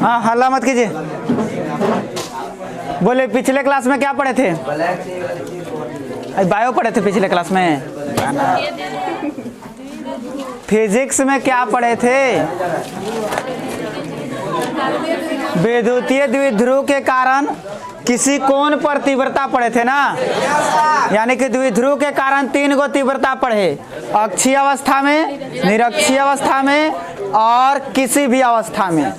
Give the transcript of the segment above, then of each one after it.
हाँ हल्ला मत कीजिए। बोले पिछले क्लास में क्या पढ़े थे? बायो पढ़े थे पिछले क्लास में। फिजिक्स में क्या पढ़े थे? विद्युतीय द्विध्रुव के कारण किसी कोण पर तीव्रता पढ़े थे ना, यानी कि द्विध्रुव के कारण 3 गो तीव्रता पढ़े, अक्षीय अवस्था में, निरक्षीय अवस्था में और किसी भी अवस्था में।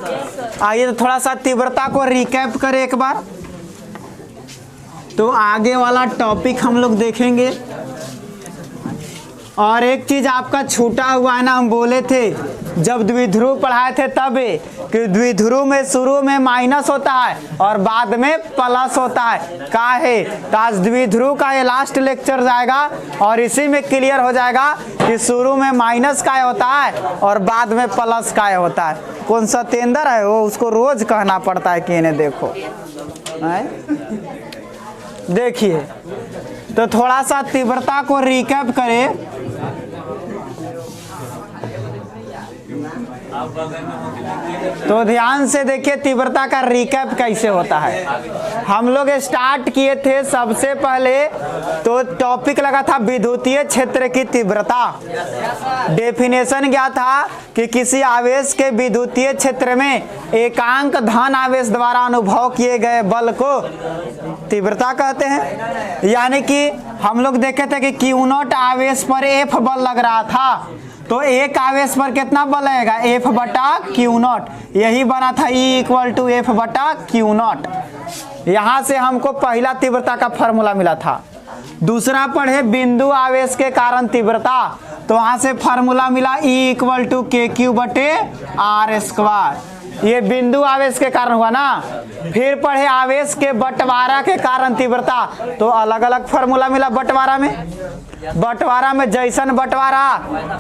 आइए तो थोड़ा सा तीव्रता को रिकैप करें एक बार, तो आगे वाला टॉपिक हम लोग देखेंगे। और एक चीज आपका छूटा हुआ है ना, हम बोले थे जब द्विध्रुव पढ़ाए थे तब कि द्विध्रुव में शुरू में माइनस होता है और बाद में प्लस होता है। का है तो आज द्विध्रुव का ये लास्ट लेक्चर जाएगा और इसी में क्लियर हो जाएगा कि शुरू में माइनस का होता है और बाद में प्लस का होता है। कौन सा तेंदर है वो, उसको रोज कहना पड़ता है कि इन्हें देखो। देखिए तो थोड़ा सा तीव्रता को रिकैप करें। तो ध्यान से देखिए तीव्रता का रिकैप कैसे होता है। हम लोग स्टार्ट किए थे सबसे पहले, तो टॉपिक लगा था विद्युतीय क्षेत्र की तीव्रता। डेफिनेशन क्या था कि किसी आवेश के विद्युतीय क्षेत्र में एकांक धन आवेश द्वारा अनुभव किए गए बल को तीव्रता कहते हैं। यानी कि हम लोग देखे थे कि Q0 आवेश पर F बल लग रहा था, तो एक आवेश पर कितना बल लगेगा? F बटा Q0। यही बना था E = F बटा Q0। यहाँ से हमको पहला तीव्रता का फॉर्मूला मिला था। दूसरा पढ़े बिंदु आवेश के कारण तीव्रता, तो वहाँ से फॉर्मूला मिला E = KQ बटे R²। ये बिंदु आवेश के कारण हुआ ना। फिर पढ़े आवेश के बंटवारा के कारण तीव्रता, तो अलग अलग फॉर्मूला मिला बंटवारा में जैसन बंटवारा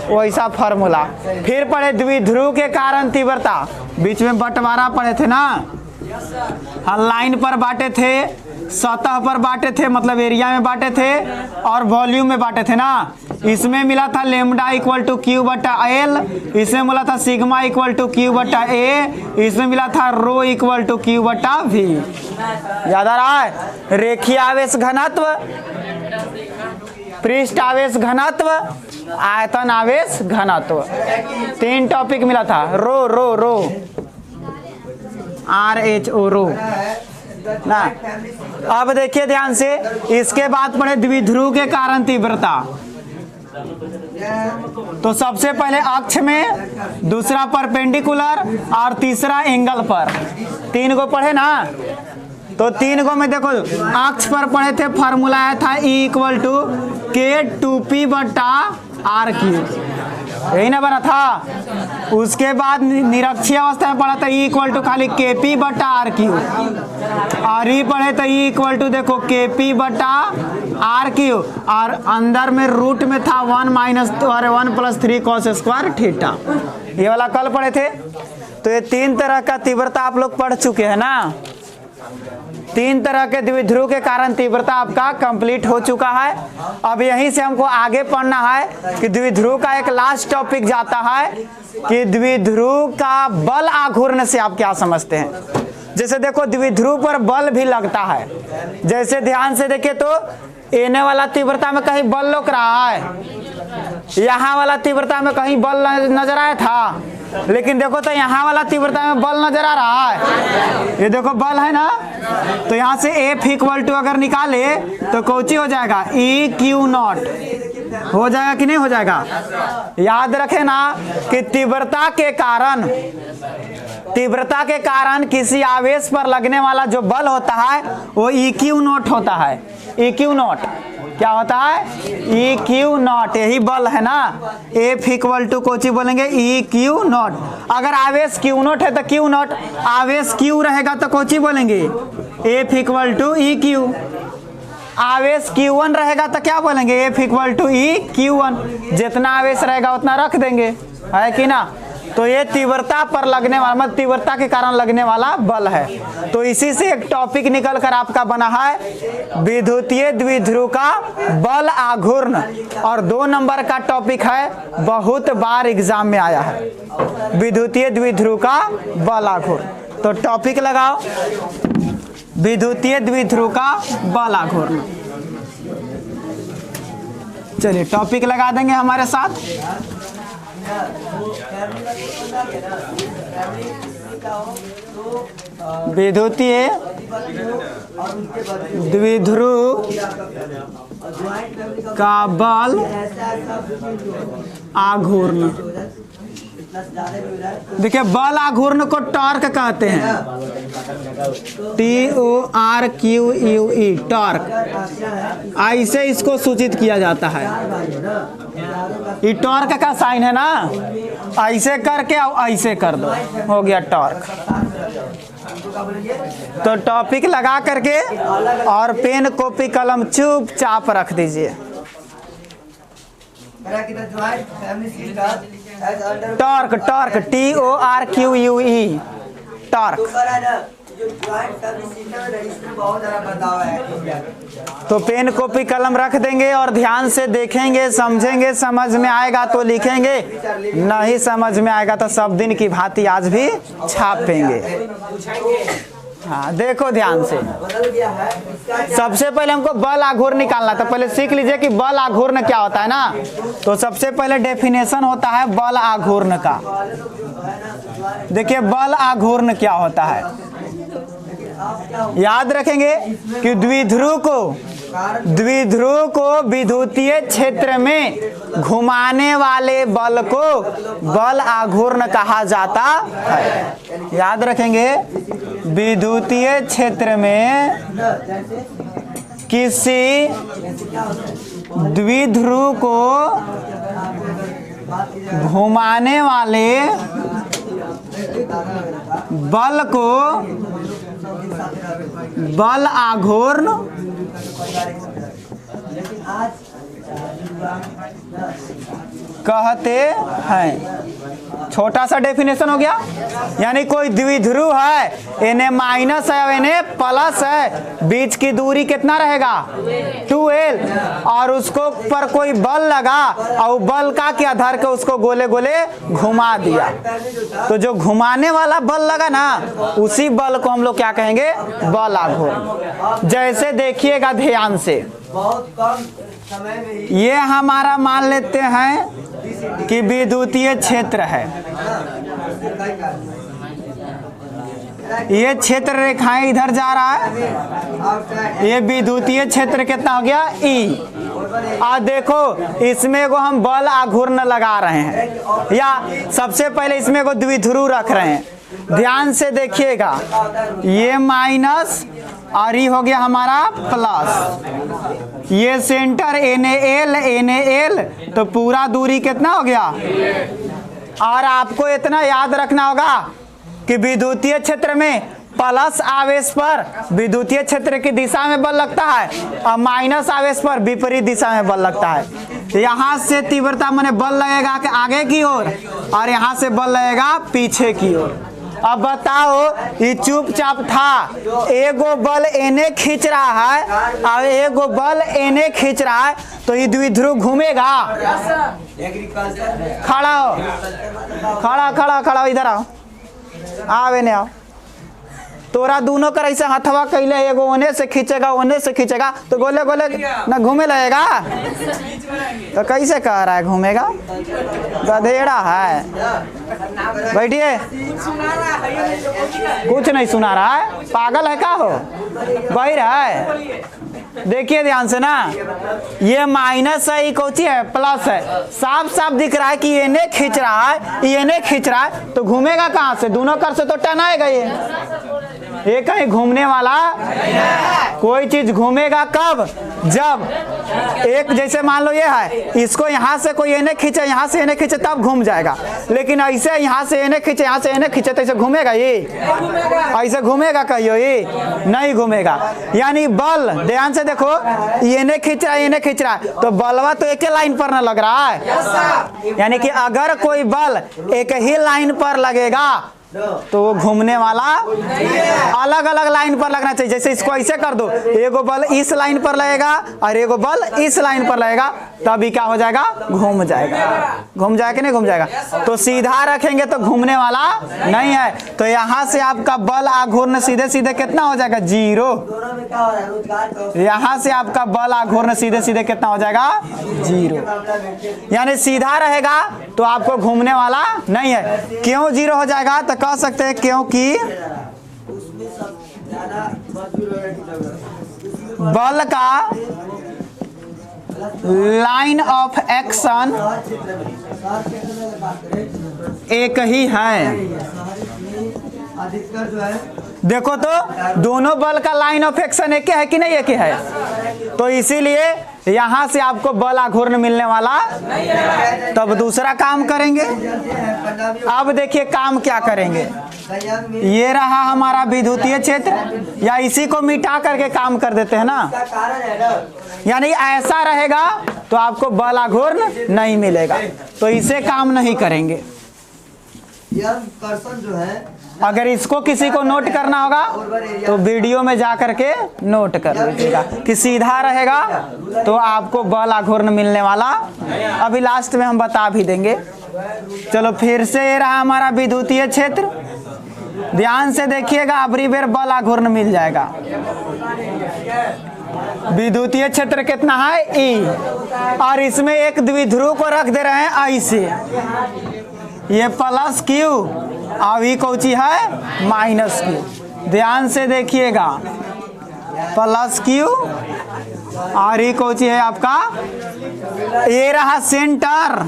वैसा फॉर्मूला। फिर पढ़े द्विध्रुव के कारण तीव्रता, बीच में बंटवारा पढ़े थे ना। लाइन पर बांटे थे, सतह पर बांटे थे, मतलब एरिया में बांटे थे और वॉल्यूम में बांटे थे ना। इसमें मिला था लैम्डा = Q बटा L, इसमें मिला था सिग्मा = Q बटा A, इसमें मिला था रो = Q बटा V। याद आ रहा है? रेखीय आवेश घनत्व, पृष्ठ आवेश घनत्व, आयतन आवेश घनत्व, 3 टॉपिक मिला था। रो रो रो RHO रो ना। अब देखिए ध्यान से, इसके बाद पढ़े द्विध्रुव के कारण तीव्रता। तो सबसे पहले अक्ष में, दूसरा परपेंडिकुलर और तीसरा एंगल पर, 3 गो पढ़े ना। तो 3 गो में देखो अक्ष पर पढ़े थे, फॉर्मूला आया था E = K2P बटा R3, यही ना बना था। उसके बाद निरक्षीय अवस्था में पढ़ा था E = खाली KP बटा R3, और ये पढ़े तो E = देखो KP बटा R3, और अंदर में रूट में था 1 + 3 cos² थीटा। ये वाला कल पढ़े थे। तो ये 3 तरह का तीव्रता आप लोग पढ़ चुके हैं ना। 3 तरह के द्विध्रुव के कारण तीव्रता आपका कंप्लीट हो चुका है। अब यहीं से हमको आगे पढ़ना है कि द्विध्रुव का एक लास्ट टॉपिक जाता है कि द्विध्रुव का बल आघूर्ण से आप क्या समझते हैं। जैसे देखो द्विध्रुव पर बल भी लगता है। जैसे ध्यान से देखे तो एने वाला तीव्रता में कहीं बल लग रहा है, यहाँ वाला तीव्रता में कहीं बल नजर आया था, लेकिन देखो तो यहाँ वाला तीव्रता में बल नजर आ रहा है। ये देखो बल है ना। तो यहाँ से F = अगर निकाले तो कौची हो जाएगा? EQ0 हो जाएगा कि नहीं हो जाएगा? याद रखे ना कि तीव्रता के कारण किसी आवेश पर लगने वाला जो बल होता है वो EQ0 होता है। EQ0 क्या होता है? EQ0, यही बल है ना। F = कोची बोलेंगे? EQ0। अगर आवेश Q0 है तो Q0, आवेश Q रहेगा तो कोची बोलेंगे? F = EQ। आवेश Q1 रहेगा तो क्या बोलेंगे? F = EQ1। जितना आवेश रहेगा उतना रख देंगे, है कि ना। तो ये तीव्रता पर लगने वाला, मतलब तीव्रता के कारण लगने वाला बल है। तो इसी से एक टॉपिक निकल कर आपका बना है विद्युतीय द्विध्रुव का बल आघूर्ण, और 2 नंबर का टॉपिक है, बहुत बार एग्जाम में आया है, विद्युतीय द्विध्रुव का बल आघूर्ण। तो टॉपिक लगाओ, विद्युतीय द्विध्रुव का बल आघूर्ण। चलिए टॉपिक लगा देंगे हमारे साथ। विद्युतीय द्विध्रुव का बल आघूर्ण। देखिए बल आघूर्ण को टॉर्क कहते हैं, TORQUE, टॉर्क। ऐसे इसको सूचित किया जाता है। ये टॉर्क का साइन है ना, ऐसे करके ऐसे कर दो, हो गया टॉर्क। तो टॉपिक लगा करके और पेन कॉपी कलम चुपचाप रख दीजिए। Torque, torque, TORQUE, torque. तो पेन कॉपी कलम रख देंगे और ध्यान से देखेंगे, समझेंगे, समझ में आएगा तो लिखेंगे, नहीं समझ में आएगा तो सब दिन की भांति आज भी छापेंगे। हाँ देखो ध्यान से, सबसे पहले हमको बल आघूर्ण निकालना, तो पहले सीख लीजिए कि बल आघूर्ण क्या होता है ना। तो सबसे पहले डेफिनेशन होता है बल आघूर्ण का। देखिए बल आघूर्ण क्या होता है, याद रखेंगे कि द्विध्रुव को विद्युतीय क्षेत्र में घुमाने वाले बल को बल आघूर्ण कहा जाता है। याद रखेंगे, विद्युतीय क्षेत्र में किसी द्विध्रुव को घुमाने वाले बल को बल आघूर्ण कहते हैं। छोटा सा डेफिनेशन हो गया, यानी कोई द्विध्रुव है, इन्हें माइनस है और इन्हें प्लस है, बीच की दूरी कितना रहेगा 2L, और उसको पर कोई बल लगा और बल का क्या आधार के उसको गोले गोले घुमा दिया, तो जो घुमाने वाला बल लगा ना उसी बल को हम लोग क्या कहेंगे, बल आघूर्ण। जैसे देखिएगा ध्यान से, बहुत कम समय में ही ये हमारा मान लेते हैं कि विद्युतीय क्षेत्र है, ये क्षेत्र रेखाएं इधर जा रहा है, ये विद्युतीय क्षेत्र कितना हो गया E। और देखो इसमें को हम बल आघूर्ण लगा रहे हैं, या सबसे पहले इसमें को द्विध्रुव रख रहे हैं। ध्यान से देखिएगा, ये माइनस और ये हो गया हमारा प्लस, ये सेंटर NaL, तो पूरा दूरी कितना हो गया। और आपको इतना याद रखना होगा कि विद्युतीय क्षेत्र में प्लस आवेश पर विद्युतीय क्षेत्र की दिशा में बल लगता है और माइनस आवेश पर विपरीत दिशा में बल लगता है। यहाँ से तीव्रता माने बल लगेगा कि आगे की ओर, और यहाँ से बल लगेगा पीछे की ओर। अब बताओ, ये चुपचाप था, एगो बल एने खींच रहा है और एगो बल एने खींच रहा है, तो ये द्विध्रुव घूमेगा। खड़ा हो, खड़ा खड़ा खड़ा, इधर आओ, आवे ने आओ। तोरा दोनों कर ऐसे हथवा कैले, एगो ओने से खींचेगा ओने से खींचेगा, तो गोले गोले न घूमे लगेगा, तो कैसे कह रहा है घूमेगा, गधेड़ा है। बैठिए, कुछ नहीं सुना रहा है, पागल है का हो, बही रहा है। देखिए ध्यान से ना, ये माइनस है, ये कौची है, प्लस है, साफ साफ दिख रहा है कि ये ने खींच रहा है, ये ने खींच रहा है, तो घूमेगा कहाँ से, दोनों कर से तो टनाएगा। ये कहीं घूमने वाला, कोई चीज घूमेगा कब, जब एक, जैसे मान लो ये है, इसको यहाँ से कोई इन्हें खींचे, यहाँ से इन्हें खींचे, तब घूम जाएगा। लेकिन ऐसे यहाँ से इन्हें खींचे, यहाँ से इन्हें खींचे, तो ऐसे घूमेगा ये, ऐसे घूमेगा कहियो, ये नहीं घूमेगा। यानी बल, ध्यान से देखो, इन्हें खींच रहा है, इन्हें खींच रहा है, तो बलवा तो एक ही लाइन पर न लग रहा है। यानी कि अगर कोई बल एक ही लाइन पर लगेगा तो वो घूमने वाला अलग अलग लाइन पर लगना चाहिए। जैसे इसको ऐसे कर दो, एगो बल इस लाइन पर लगेगा और एगो बल इस लाइन पर लगेगा, तभी क्या हो जाएगा, घूम जाएगा। घूम जाएगा कि नहीं घूम जाएगा? तो सीधा रखेंगे तो घूमने वाला नहीं है। तो यहाँ से आपका बल आघूर्ण सीधे सीधे कितना हो जाएगा, 0। दोनों में क्या हो रहा है, रोजगार का यहाँ से आपका बल आघूर्ण सीधे सीधे कितना हो जाएगा, 0। यानी सीधा रहेगा तो आपको घूमने वाला नहीं है। क्यों 0 हो जाएगा? तो कह सकते हैं क्योंकि उसमें सब ज्यादा मजदूर होने की जरूरत है। बल का लाइन ऑफ एक्शन शहर क्षेत्र में बात करें, एक ही है। शहर में अधिकतर जो है देखो तो दोनों बल का लाइन ऑफ एक्शन एक ही है कि नहीं, एक ही है। तो इसीलिए यहाँ से आपको बल आघूर्ण मिलने वाला, तब दूसरा काम करेंगे। अब देखिए काम क्या करेंगे। संयोग में ये रहा हमारा विद्युतीय क्षेत्र, या इसी को मिटा करके काम कर देते हैं ना। का कारण है ना, यानी ऐसा रहेगा तो आपको बल आघूर्ण नहीं मिलेगा, तो इसे काम नहीं करेंगे। यह कर्षण जो है अगर इसको किसी को नोट करना होगा तो वीडियो में जा करके नोट कर लीजिएगा कि सीधा रहेगा तो आपको बल आघूर्ण मिलने वाला। अभी लास्ट में हम बता भी देंगे। चलो फिर से ये रहा हमारा विद्युतीय क्षेत्र, ध्यान से देखिएगा, अबरी बेर बल आघूर्ण मिल जाएगा। विद्युतीय क्षेत्र कितना है, E, और इसमें एक द्विध्रुव को रख दे रहे हैं ऐसे, ये प्लस Q और ये कौची है माइनस Q। ध्यान से देखिएगा, प्लस Q और ये कौची है आपका, ये रहा सेंटर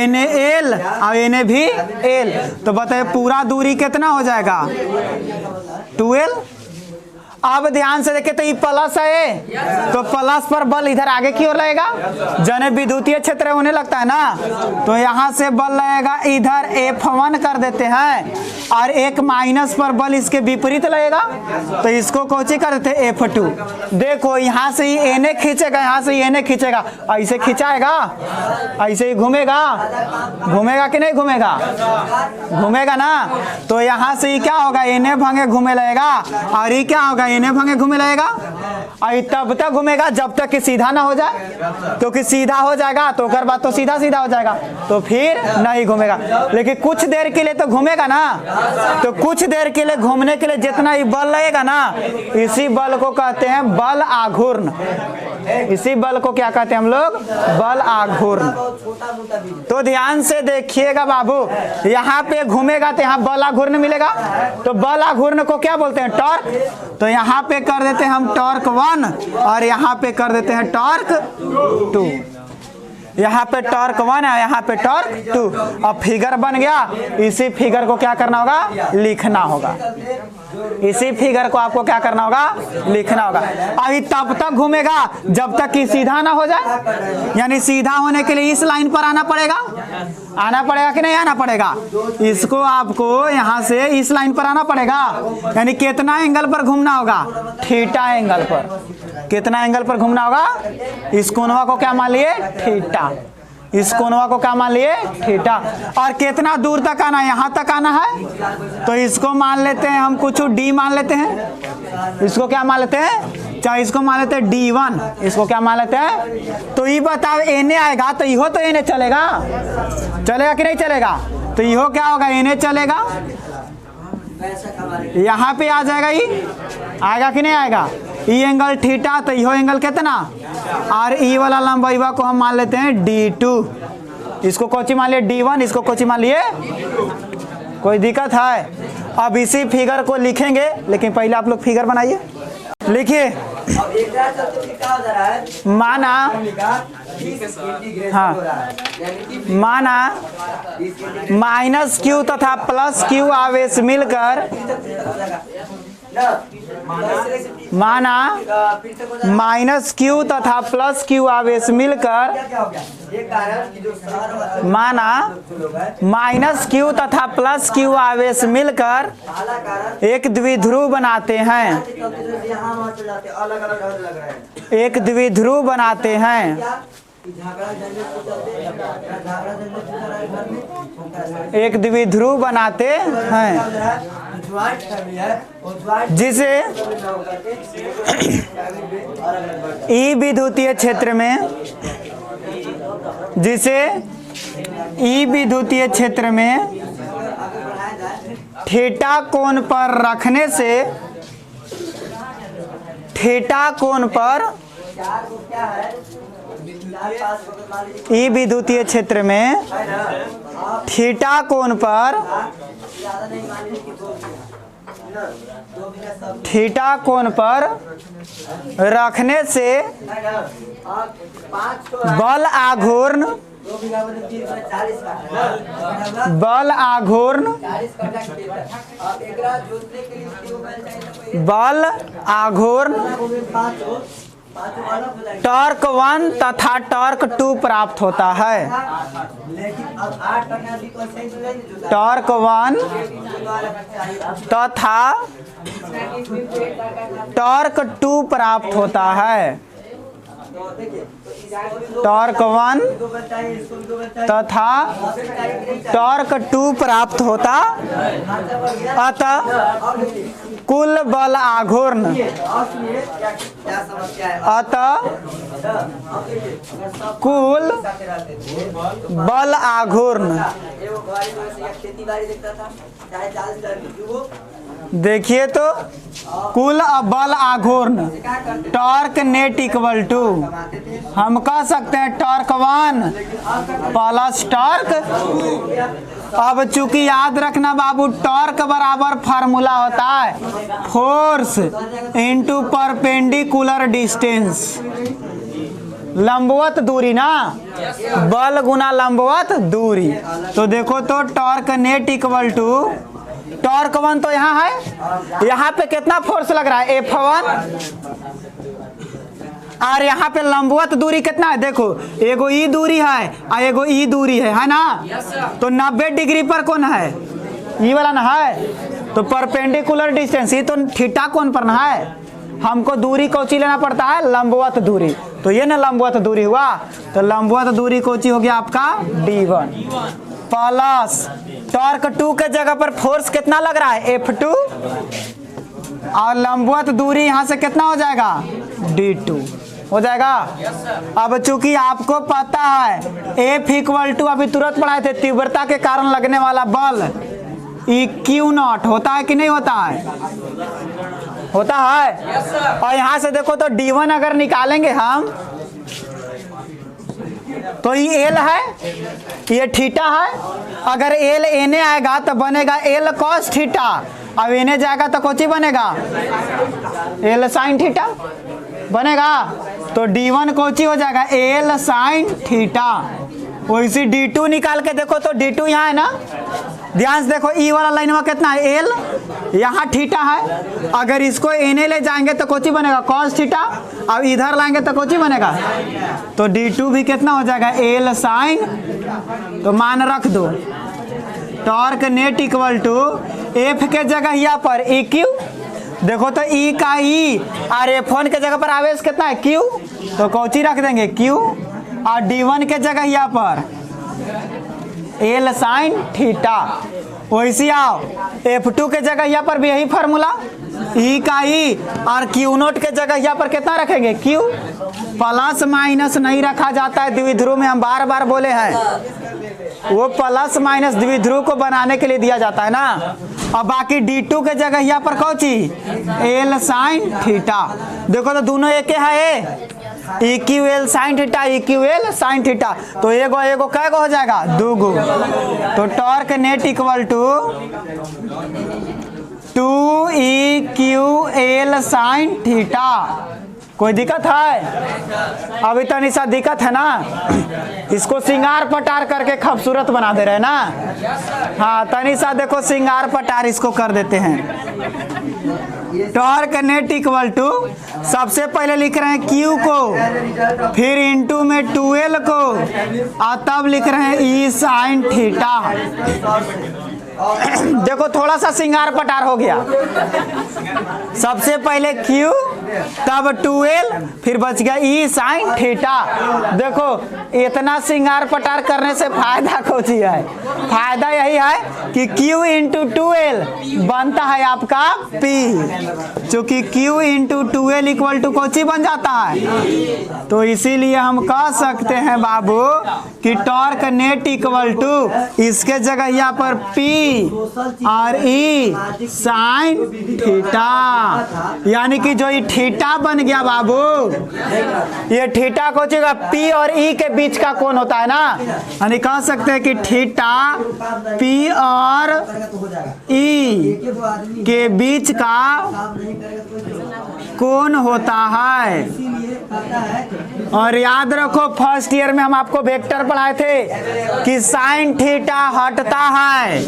NaL और Na भी L। तो बताइए पूरा दूरी कितना हो जाएगा, 12। अब ध्यान से देखें तो ये प्लस है, तो प्लस पर बल इधर आगे की ओर लगेगा, जने विद्युतीय क्षेत्र होने लगता है ना, तो यहाँ से बल लगेगा इधर F1 कर देते हैं, और एक माइनस पर बल इसके विपरीत लगेगा, तो इसको कोची कर देते हैं F2। देखो यहाँ से ही Na खींचेगा, यहाँ से ही Na खींचेगा, ऐसे खिंचाएगा, ऐसे ही घूमेगा, घूमेगा कि नहीं घूमेगा, घूमेगा ना। तो यहाँ से ही क्या होगा, Na भागे घूमे लगेगा, और ये क्या होगा, Na भागे घूमे लगेगा, और तब तक घूमेगा जब तक कि सीधा ना हो जाए, क्योंकि सीधा हो जाएगा तो कर बाद तो सीधा सीधा हो जाएगा, तो फिर नहीं घूमेगा। लेकिन कुछ देर के लिए तो घूमेगा ना, तो कुछ देर के लिए घूमने के लिए जितना ही बल लगेगा ना, इसी बल को कहते हैं बल आघूर्ण। इसी बल को क्या कहते हैं हम लोग, बल आघूर्ण। छोटा मोटा भी तो ध्यान से देखिएगा बाबू, यहाँ पे घूमेगा तो यहाँ बल आघूर्ण मिलेगा, तो बल आघूर्ण को क्या बोलते हैं, टॉर्क। तो यहाँ पे कर देते हैं हम टॉर्क 1 और यहाँ पे कर देते हैं टॉर्क 2। यहाँ पे टॉर्क 1 है, यहाँ पे टॉर्क 2। अब फिगर बन गया, इसी फिगर को क्या करना होगा, लिखना होगा। इसी फिगर को आपको क्या करना होगा, लिखना होगा। अभी तब तक घूमेगा जब तक कि सीधा ना हो जाए, यानी सीधा होने के लिए इस लाइन पर आना पड़ेगा, आना पड़ेगा कि नहीं आना पड़ेगा, इसको आपको यहाँ से इस लाइन पर आना पड़ेगा। यानी कितना एंगल पर घूमना होगा, थीटा एंगल पर। कितना एंगल पर घूमना होगा, इस कोनवा को क्या मान लिए, थीटा। इस कोनवा को क्या मान लिए, थीटा। और कितना दूर तक आना है, यहाँ तक आना है, तो इसको मान लेते हैं हम, कुछ D मान लेते हैं। इसको क्या मान लेते हैं, चाहे इसको मान लेते हैं D1, इसको क्या मान लेते हैं। तो ये बताओ Na आएगा तो इहो तो Na चलेगा, चलेगा कि नहीं चलेगा, तो इहो क्या होगा, Na चलेगा, यहाँ पे आ जाएगा, ये आएगा कि नहीं आएगा। ई एंगल थीटा, तो इहो एंगल कितना, और ई वाला लंबाईवा को हम मान लेते हैं D2। इसको कोची मान लिए D1, इसको कोची मान लिए, कोई दिक्कत है। अब इसी फिगर को लिखेंगे, लेकिन पहले आप लोग फिगर बनाइए, लिखिए। अब एक चलते क्या हो रहा है, माना, हाँ माना -Q तथा +Q आवेश मिलकर, माना -Q तथा +Q आवेश मिलकर, माना -Q तथा +Q आवेश मिलकर एक द्विध्रुव बनाते हैं, एक द्विध्रुव बनाते हैं। झगड़ा झंझट के चलते झगड़ा झंझट चल रहा है घर में, उनका एक द्विध्रुव बनाते हैं ज्वाइंट फैमिली है, वो ज्वाइंट जिसे ई विद्युतीय क्षेत्र में, जिसे ई विद्युतीय क्षेत्र में थीटा कोण पर रखने से, थीटा कोण पर चार को क्या है, चार पास को मान लीजिए ई विद्युतीय क्षेत्र में है ना, आप थीटा कोण पर, ज्यादा नहीं मान लीजिए कि 2 बिना, 2 बिना सब थीटा कोण पर रखने से है ना, आप 5 को बल आघूर्ण, 2 बिना मतलब 3 में 40 का है ना, बल आघूर्ण, 40 का टैक्स आप एकरा जोड़ने के लिए ट्यूबवेल चाहिए तो बल आघूर्ण, 5 वाला हो जाएगा, टॉर्क 1 तथा टॉर्क 2 प्राप्त होता है। लेकिन अब 8 करना भी कोई सही तो नहीं जो टॉर्क 1 तथा टॉर्क 2 प्राप्त होता है। तो देखिए तो इसको भी 2 टॉर्क 1 दो बताइए, इसको भी 2 बताइए, तथा टॉर्क 2 प्राप्त होता, अतः और देखिए कुल बल आघूर्ण, और सुनिए क्या समस्या है, अतः अब देखिए अगर सब कुल साथ रहते थे बल आघूर्ण, एगो गाड़ी में से खेती बाड़ी देखता था चाहे 40 हजार की वो देखिए तो कुल बल आघूर्ण क्या करते टॉर्क नेट इक्वल टू, कमाते थे, हम कह सकते हैं टॉर्क 1 प्लस टॉर्क। अब चूंकि याद रखना बाबू, टॉर्क बराबर फार्मूला होता है फोर्स इनटू परपेंडिकुलर डिस्टेंस, लंबवत दूरी ना, बल गुना लंबवत दूरी। तो देखो तो torque net equal to torque 1 तो यहाँ है, यहाँ पे कितना फोर्स लग रहा है F1, और यहाँ पे लंबवत दूरी कितना है, देखो एगो ई दूरी है और एगो ई दूरी है ना, तो 90 डिग्री पर कौन है, ई वाला ना है, तो परपेंडिकुलर डिस्टेंस, ये तो थीटा कोण पर ना है, हमको दूरी कौची लेना पड़ता है, लंबवत दूरी, तो ये ना लंबवत दूरी हुआ, तो लंबवत दूरी कौची हो गया आपका D1 प्लस टॉर्क 2 के जगह पर फोर्स कितना लग रहा है F2, और लंबवत दूरी यहाँ से कितना हो जाएगा D2 हो जाएगा। अब चूंकि आपको पता है F इक्वल टू अभी तुरंत पढ़ाए थे, तीव्रता के कारण लगने वाला बल EQ0 होता है कि नहीं होता है, होता है। और यहाँ से देखो तो D1 अगर निकालेंगे हम तो ये L है, ये थीटा है, अगर L एने आएगा तो बनेगा L cos थीटा, अब एने जाएगा तो कोची बनेगा L sin थीटा बनेगा, तो D1 कोची हो जाएगा L sin थीटा। वैसे D2 निकाल के देखो तो D2 यहाँ है ना, ध्यान से देखो ई वाला लाइन में कितना है L, यहाँ थीटा है, अगर इसको एने ले जाएंगे तो कोची बनेगा cos थीटा, अब इधर लाएंगे तो कोची बनेगा, तो D2 भी कितना हो जाएगा L sin, तो मान रख दो torque net equal to F के जगह यहाँ पर EQ, देखो तो E का E और F1 के जगह पर आवेश कितना है Q, तो कोची रख देंगे Q, और D1 के जगह यहाँ पर L sin थीटा। वैसे आओ F2 के जगह यहाँ पर भी यही फार्मूला, E का E और Q0 के जगह यहाँ पर कितना रखेंगे Q, प्लस माइनस नहीं रखा जाता है द्विध्रुव में, हम बार बार बोले हैं, वो प्लस माइनस द्विध्रुव को बनाने के लिए दिया जाता है ना। और बाकी D2 के जगह यहाँ पर कौन ची L sin थीटा, देखो तो दोनों एक है EQL sin theta, EQL sin theta, तो एगो एगो कैगो हो जाएगा दूगो, तो torque net equal to 2EQL sin theta. कोई दिक्कत है, अभी तनी सा दिक्कत है ना, इसको सिंगार पटार करके खूबसूरत बना दे रहे हैं ना, हाँ तनी सा देखो सिंगार पटार इसको कर देते हैं। टॉर्क नेट इक्वल टू सबसे पहले लिख रहे हैं Q को, फिर इनटू में 2L को, और तब लिख रहे हैं E sin थीटा। देखो थोड़ा सा सिंगार पटार हो गया, सबसे पहले Q, तब 2L, फिर बच गया E साइन थीटा। देखो इतना श्रृंगार पटार करने से फायदा कुछ ही है, फायदा यही है कि Q इंटू 2L बनता है आपका P, चूंकि Q into 2L equal to कोची बन जाता है। तो इसीलिए हम कह सकते हैं बाबू कि टॉर्क नेट इक्वल टू, इसके जगह यहाँ पर P और E साइन थीटा, यानी कि जो ये थीटा बन गया बाबू, ये थीटा को जगह P और E के बीच का कोण होता है ना, यानी कह सकते हैं कि थीटा P और E के बीच का कोण होता है। और याद रखो फर्स्ट ईयर में हम आपको वेक्टर पढ़ाए थे कि साइन थीटा हटता है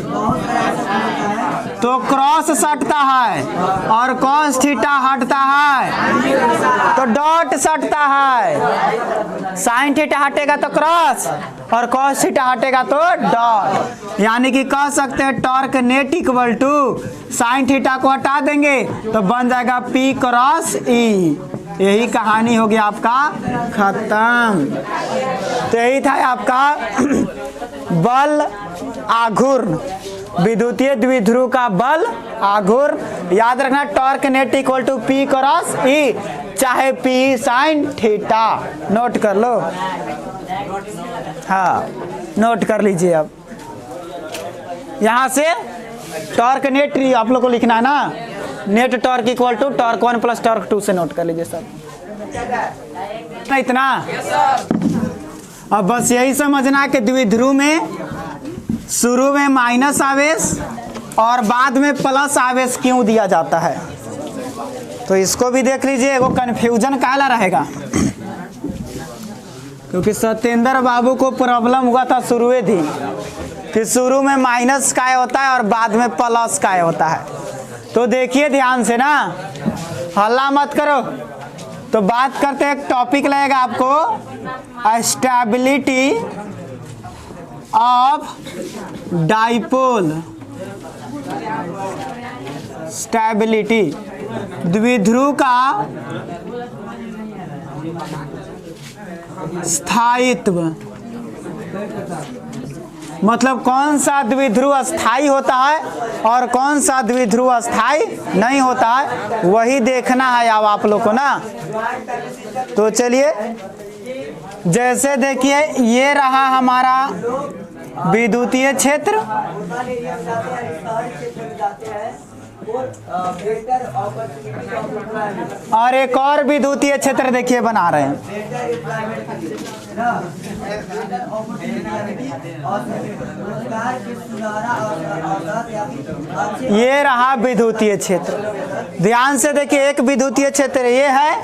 तो क्रॉस सटता है, और कॉस थीटा हटता है तो डॉट सटता है। साइन थीटा हटेगा तो क्रॉस, और कॉस थीटा हटेगा तो डॉट, यानी कि कह सकते हैं torque net equal to sine theta को हटा देंगे तो बन जाएगा P क्रॉस E। यही कहानी होगी आपका खत्म। तो यही था आपका बल आघूर्ण, विद्युतीय द्विध्रुव का बल आघूर्ण। याद रखना torque net equal to P cross E, चाहे P साइन थीटा। नोट कर लो, हाँ नोट कर लीजिए। अब यहाँ से टॉर्क नेट आप लोग को लिखना है ना, net torque equal to torque 1 plus torque 2 से नोट कर लीजिए सब। इतना अब बस यही समझना है कि द्विध्रुव में शुरू में माइनस आवेश और बाद में प्लस आवेश क्यों दिया जाता है, तो इसको भी देख लीजिए। वो कन्फ्यूजन काला रहेगा, क्योंकि सत्येंद्र बाबू को प्रॉब्लम हुआ था शुरू थी कि शुरू में माइनस काय होता है और बाद में प्लस काय होता है। तो देखिए ध्यान से ना, हल्ला मत करो। तो बात करते हैं, एक टॉपिक लगेगा आपको स्टेबिलिटी ऑफ डाइपोल। स्टेबिलिटी द्विध्रुव का स्थायित्व, मतलब कौन सा द्विध्रुव अस्थाई होता है और कौन सा द्विध्रुव अस्थाई नहीं होता है, वही देखना है अब आप लोग को ना। तो चलिए, जैसे देखिए ये रहा हमारा विद्युतीय क्षेत्र, और एक और विद्युतीय क्षेत्र देखिए बना रहे हैं। ये रहा विद्युतीय क्षेत्र। ध्यान से देखिए, एक विद्युतीय क्षेत्र ये है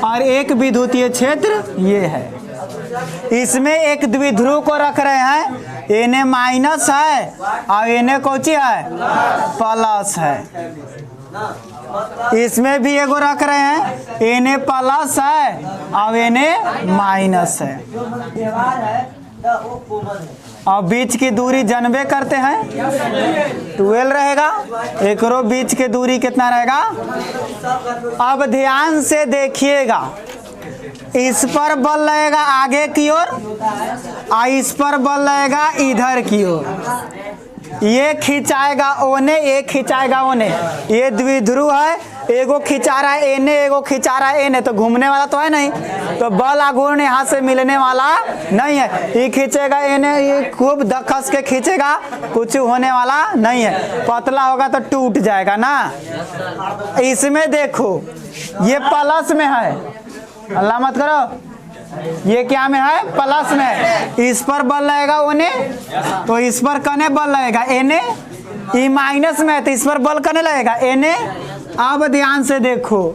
और एक विद्युतीय क्षेत्र ये है। इसमें एक द्विध्रुव को रख रहे हैं, Na माइनस है और Na कौची है, प्लस है। इसमें भी एगो रख रहे हैं, Na प्लस है और Na माइनस है। और बीच की दूरी जानबे करते हैं 12 रहेगा, एक रो बीच की दूरी कितना रहेगा। अब ध्यान से देखिएगा, इस पर बल लगेगा आगे की ओर और इस पर बल लगेगा इधर की ओर। ये खिंचाएगा ओने, एक खिंचाएगा ओने। ये द्विध्रुव है, एगो खिंचा रहा है एने, एगो खिंचा रहा है एने, तो घूमने वाला तो है नहीं, तो बल आघूर्ण यहाँ से मिलने वाला नहीं है। ये खींचेगा एने, ये खूब धक्कस के खींचेगा, कुछ होने वाला नहीं है। पतला होगा तो टूट जाएगा ना। इसमें देखो ये प्लस में है, अल्लाह मत करो, ये क्या में है, प्लस में। इस पर बल लगेगा ओने, तो इस पर कने बल लगेगा एने। ये माइनस में है तो इस पर बल कने लगेगा एने। अब ध्यान से देखो,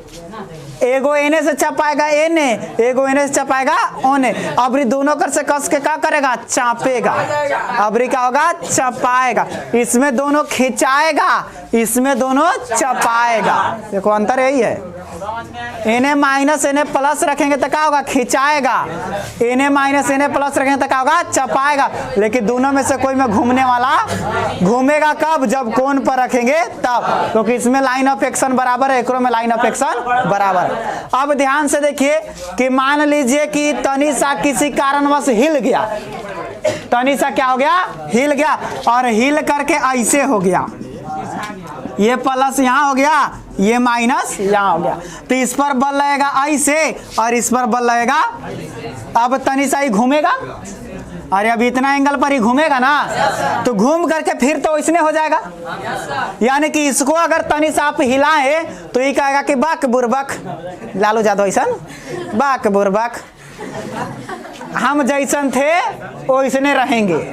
एगो एने से चपाएगा एने, एगो एने से चपाएगा ओने। अबरी दोनों कर से कस के क्या करेगा, चापेगा। अबरी क्या होगा, चपाएगा। इसमें दोनों खिंचाएगा, इसमें दोनों चपाएगा। देखो अंतर यही है। Na माइनस Na प्लस रखेंगे तो क्या होगा, खिंचाएगा। Na माइनस Na प्लस रखेंगे तो क्या होगा, चपाएगा। लेकिन दोनों में से कोई में घूमने वाला घूमेगा कब, जब कोण पर रखेंगे तब, क्योंकि इसमें लाइन ऑफ एक्शन बराबर है, एकरो में लाइन ऑफ एक्शन बराबर। अब ध्यान से देखिए कि मान लीजिए कि तनिषा किसी कारणवश हिल गया, तनिषा क्या हो गया, हिल गया, और हिल करके ऐसे हो गया, ये प्लस यहाँ हो गया, ये माइनस यहाँ हो गया, तो इस पर बल लगेगा ऐसे और इस पर बल लगेगा। अब तनिषा ही घूमेगा, अरे अब इतना एंगल पर ही घूमेगा ना, तो घूम करके फिर तो इसने हो जाएगा। यानी कि इसको अगर तनिषा आप हिलाए तो ये कहेगा कि बाक बुरबक, लालू यादव ऐसा बाक बुरबक, हम जैसन थे वैसने रहेंगे।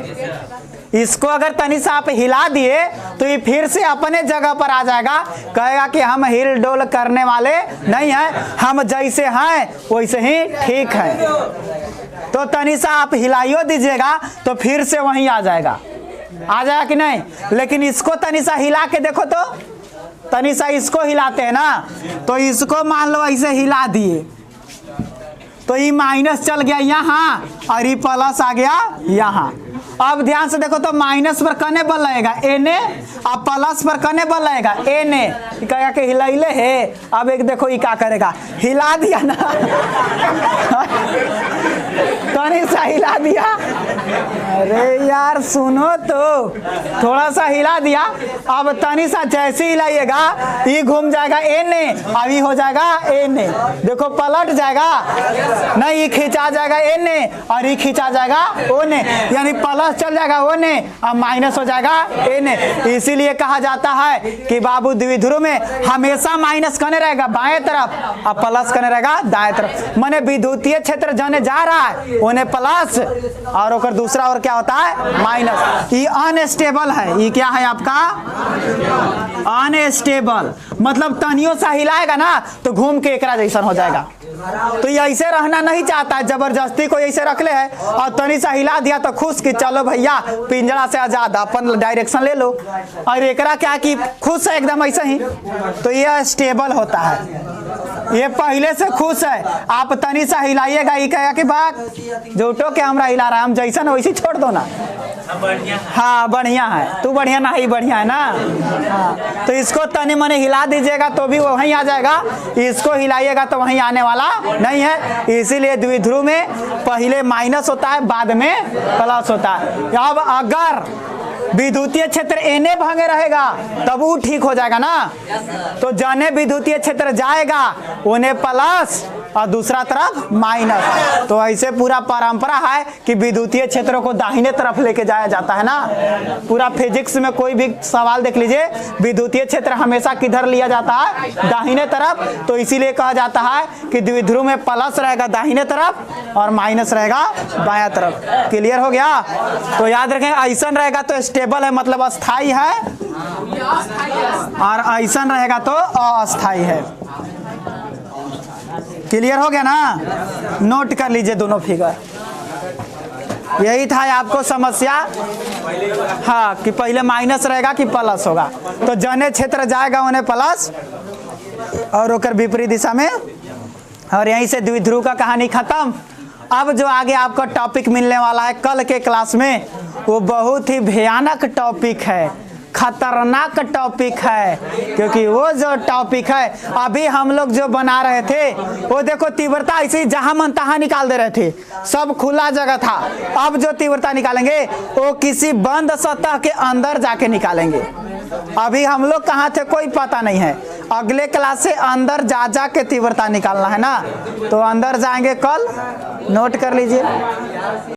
इसको अगर तनिषा आप हिला दिए तो ये फिर से अपने जगह पर आ जाएगा, कहेगा कि हम हिल डोल करने वाले नहीं हैं, हम जैसे हैं वैसे ही ठीक है। तो तनिषा आप हिलाइयो दीजिएगा तो फिर से वहीं आ जाएगा, आ जाएगा कि नहीं। लेकिन इसको तनिषा हिला के देखो तो, तनिषा इसको हिलाते हैं ना, तो इसको मान लो ऐसे हिला दिए तो ये माइनस चल गया यहाँ और ये प्लस आ गया यहाँ। अब ध्यान से देखो तो माइनस पर कने बल लगेगा Na, अब प्लस पर कने बल लगेगा Na, कहेगा कि हिलाइले है। अब एक देखो ये क्या करेगा, हिला दिया ना तनिषा हिला दिया, अरे यार सुनो तो, थोड़ा सा हिला दिया। अब तनिषा जैसे हिलाइएगा ये घूम जाएगा Na, अब ये हो जाएगा Na, देखो पलट जाएगा नहीं, ये खींचा जाएगा Na और ये खींचा जाएगा Na, यानी प्लस चल जाएगा Na, अब माइनस हो जाएगा Na। इसीलिए कहा जाता है कि बाबू द्विध्रुव में हमेशा माइनस कने रहेगा बाएं तरफ, अब प्लस कने रहेगा दाएं तरफ। माने विद्युतीय क्षेत्र जाने जा रहा है उन्हें प्लस और ओकर दूसरा और क्या होता है माइनस। ये अनस्टेबल है, ये क्या है आपका अनस्टेबल, मतलब तनियों सा हिलाएगा ना तो घूम के एकरा जैसा हो जाएगा। तो ये ऐसे रहना नहीं चाहता है, जबरदस्ती को ऐसे रख ले है और तनिषा हिला दिया तो खुश कि चलो भैया पिंजरा से आजाद, अपन डायरेक्शन ले लो। और एकरा क्या कि खुश है एकदम ऐसे ही, तो ये स्टेबल होता है, ये पहले से खुश है। आप तनिषा हिलाइएगा ये कहेगा कि बात झूठो के हमरा हिला रहा है, हम जैसा वैसे छोड़ दो ना। हाँ बढ़िया है, तू बढ़िया ना ही बढ़िया है ना। हाँ, तो इसको तनी मनी हिला दीजिएगा तो भी वहीं आ जाएगा, इसको हिलाइएगा तो वहीं आने वाला नहीं है। इसीलिए द्विध्रुव में पहले माइनस होता है बाद में प्लस होता है। अब अगर विद्युतीय क्षेत्र Na भागे रहेगा तब वो ठीक हो जाएगा ना, तो जने विद्युतीय क्षेत्र जाएगा उन्हें प्लस और दूसरा तरफ माइनस। तो ऐसे पूरा परंपरा है कि विद्युतीय क्षेत्रों को दाहिने तरफ लेके जाया जाता है ना। पूरा फिजिक्स में कोई भी सवाल देख लीजिए, विद्युतीय क्षेत्र हमेशा किधर लिया जाता है, दाहिने तरफ। तो इसीलिए कहा जाता है कि द्विध्रुव में प्लस रहेगा दाहिने तरफ और माइनस रहेगा बायां तरफ। क्लियर हो गया। तो याद रखें ऐसा रहेगा तो स्टेबल है, मतलब अस्थाई है, और ऐसा रहेगा तो अस्थाई है। क्लियर हो गया ना, नोट कर लीजिए दोनों फिगर। यही था आपको समस्या, हाँ, कि पहले माइनस रहेगा कि प्लस होगा। तो जने क्षेत्र जाएगा उन्हें प्लस और होकर विपरीत दिशा में, और यहीं से द्विध्रुव का कहानी खत्म। अब जो आगे आपका टॉपिक मिलने वाला है कल के क्लास में, वो बहुत ही भयानक टॉपिक है, खतरनाक टॉपिक है। क्योंकि वो जो टॉपिक है अभी हम लोग जो बना रहे थे वो देखो तीव्रता ऐसे जहां मन तहां निकाल दे रहे थे, सब खुला जगह था। अब जो तीव्रता निकालेंगे वो किसी बंद सतह के अंदर जाके निकालेंगे। अभी हम लोग कहाँ थे कोई पता नहीं है। अगले क्लास से अंदर जा के तीव्रता निकालना है ना, तो अंदर जाएंगे कल, नोट कर लीजिए।